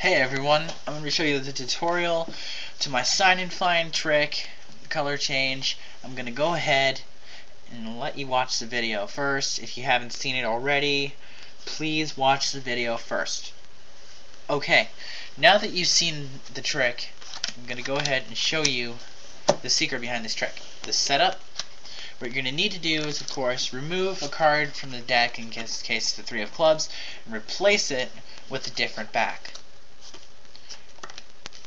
Hey everyone, I'm going to show you the tutorial to my sign and find trick, color change. I'm going to go ahead and let you watch the video first. If you haven't seen it already, please watch the video first. Okay, now that you've seen the trick, I'm going to go ahead and show you the secret behind this trick. The setup. What you're going to need to do is, of course, remove a card from the deck, in this case the three of clubs, and replace it with a different back.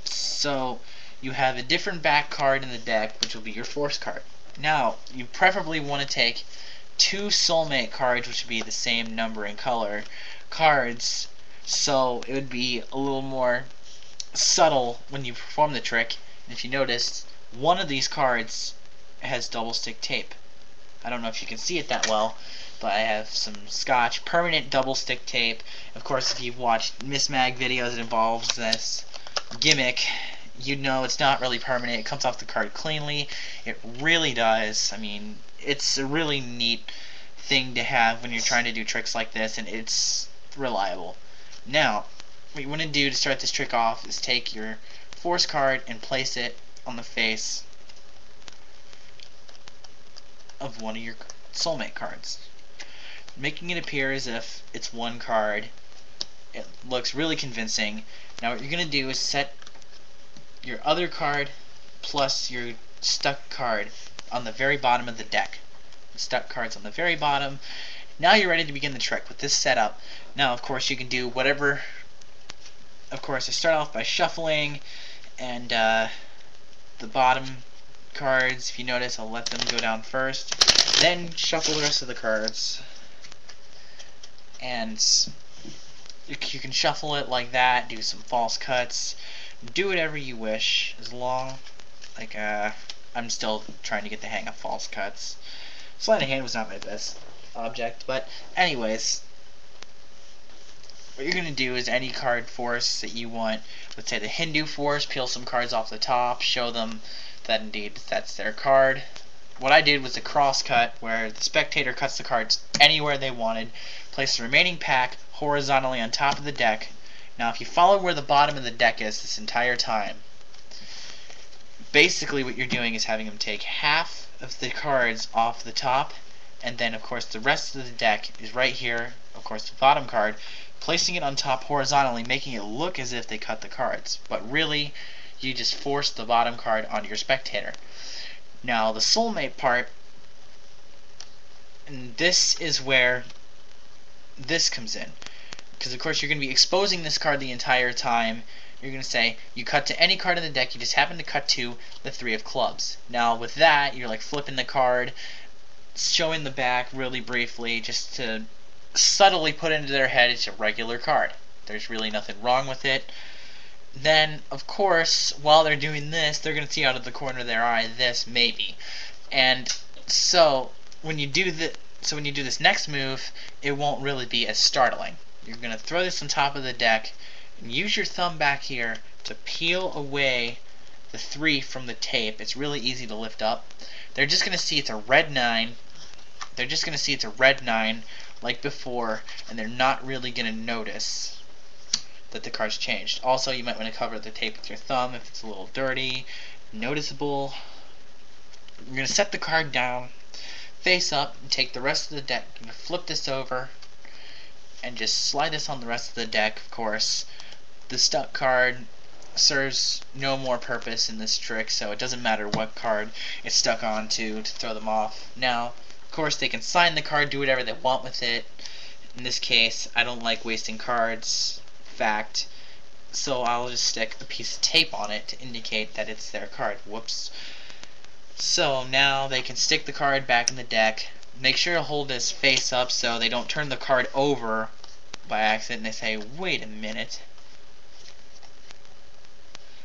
So you have a different back card in the deck, which will be your force card. Now, you preferably want to take two soulmate cards, which would be the same number and color cards, so it would be a little more subtle when you perform the trick. And if you notice, one of these cards has double stick tape. I don't know if you can see it that well, but I have some Scotch permanent double stick tape. Of course, if you've watched Miss Mag videos that involves this gimmick, you know it's not really permanent. It comes off the card cleanly. It really does. I mean, it's a really neat thing to have when you're trying to do tricks like this, and it's reliable. Now, what you want to do to start this trick off is take your force card and place it on the face of one of your soulmate cards, making it appear as if it's one card. It looks really convincing. Now what you're going to do is set your other card plus your stuck card on the very bottom of the deck. The stuck card's on the very bottom. Now you're ready to begin the trick with this setup. Now of course you can do whatever. Of course I start off by shuffling, and the bottom cards, if you notice, I'll let them go down first, then shuffle the rest of the cards, and you can shuffle it like that, do some false cuts, do whatever you wish, as long, I'm still trying to get the hang of false cuts. Sleight of hand was not my best object, but anyways, what you're going to do is any card force that you want, let's say the Hindu force, peel some cards off the top, show them that indeed that's their card. What I did was a cross cut, where the spectator cuts the cards anywhere they wanted, place the remaining pack horizontally on top of the deck. Now if you follow where the bottom of the deck is this entire time, basically what you're doing is having them take half of the cards off the top, and then of course the rest of the deck is right here, of course the bottom card, placing it on top horizontally, making it look as if they cut the cards, but really you just force the bottom card onto your spectator. Now the soulmate part, and this is where this comes in, because of course you're going to be exposing this card the entire time. You're going to say you cut to any card in the deck, you just happen to cut to the three of clubs. Now with that, you're like flipping the card, showing the back really briefly, just to subtly put into their head it's a regular card. There's really nothing wrong with it. Then, of course, while they're doing this, they're going to see out of the corner of their eye this maybe. And so when you do this next move, it won't really be as startling. You're going to throw this on top of the deck and use your thumb back here to peel away the 3 from the tape. It's really easy to lift up. They're just going to see it's a red 9. They're just going to see it's a red 9 like before, and they're not really going to notice that the card's changed. Also, you might want to cover the tape with your thumb if it's a little dirty, noticeable. You're going to set the card down, face up, and take the rest of the deck. You're going to flip this over and just slide this on the rest of the deck. Of course, the stuck card serves no more purpose in this trick, so it doesn't matter what card it's stuck onto to throw them off. Now, of course, they can sign the card, do whatever they want with it. In this case, I don't like wasting cards, fact, so I'll just stick a piece of tape on it to indicate that it's their card. Whoops. So now they can stick the card back in the deck. Make sure to hold this face up so they don't turn the card over by accident and they say, wait a minute.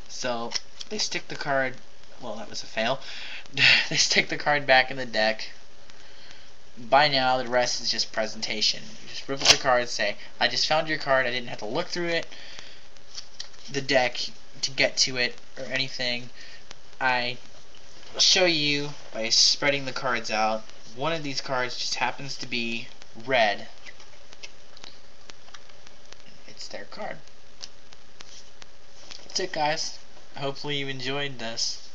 So they stick the card, well, that was a fail. They stick the card back in the deck. By now, the rest is just presentation. You just rip up the card and say, I just found your card, I didn't have to look through the deck to get to it or anything. I show you by spreading the cards out. One of these cards just happens to be red. It's their card. that's it, guys. Hopefully you enjoyed this.